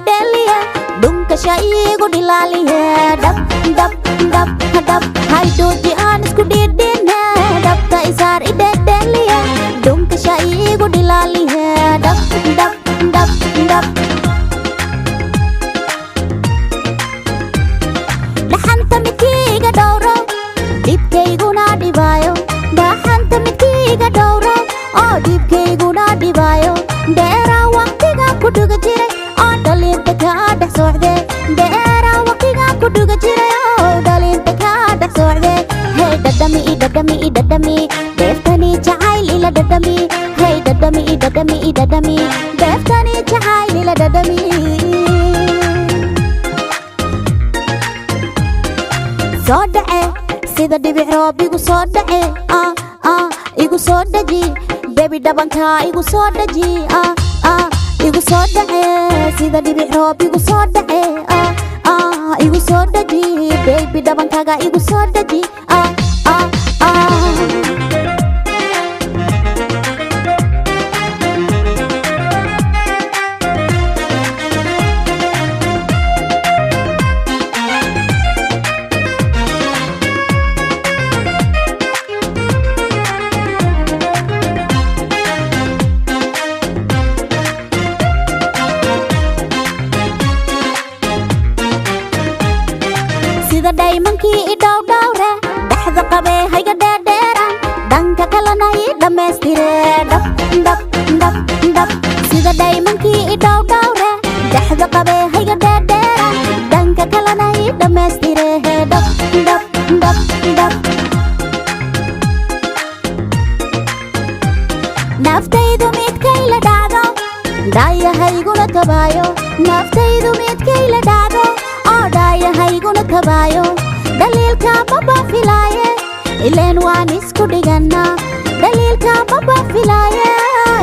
dhedheliye dhunka shaygu dhilaliye dab dab dab dab haydoji aan isku dhidhine dabka isaar dhedheliye dhunka shaygu dhilaliye dab dab dab dab dhaxanta midkiiga dhowro dhibkayguna dhibayo dhaxanta midkiiga dhowro oo dhibkayguna dhibayo dheeraa waqtiga ku dhuga jiray oo dhalinta kaa dhex socde dheeraa waqtiga ku dhuga jiray oo dhalinta kaa dhex socde hey dhadhami dhadhami dhadhami deeftani jacayl ila dhadhami hey dhadhami dhadhami dhadhami deeftani jacayl ila dhadhami soo dhace sida dhibic roob igu soo dhace igu soo dhaji baby dhabanka igu soo dhaji igu soo dhace sida dhibic roob igu soo dhace igu soo dhaji baby dhabankaga igu soo dhaji sida dhaymankii idhow dhowre dhaxda qabe hayga dheerdheeran dhanka kalena ii dhammaystire dhab dhab dhab dhab sida dhaymankii idhow dhowre dhaxda qabe hayga dheerdheeran dhanka kalena ii dhammaystire dhab dhab dhab dhab naftaydu midkay la dhacdo dhaayahayguna kabaayo naftaydu midkay la dhacdo oo dhaayahayguna kabaayo dhaliilka maba filaaye ileen waan isku dhigannaa dhaliilka maba filaaye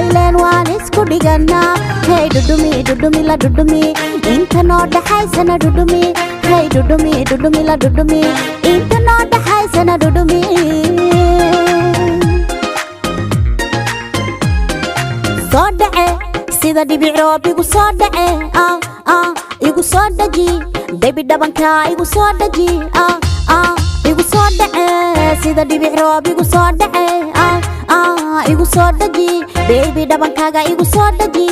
ileen waan isku dhigannaa hey dhudhumi dhudhumi la dhudhumi inta noo dhaxaysana dhudhumi hey dhudhumi dhudhumi la dhudhumi inta noo dhaxaysana dhudhumi soo dhace sida dhibic roob igu soo dhace igu soo dhaji baby dhabanka igu soo dhaji igu soo dhace sida dhibic roob igu soo dhace igu soo dhaji baby dhabankaga igu soo dhaji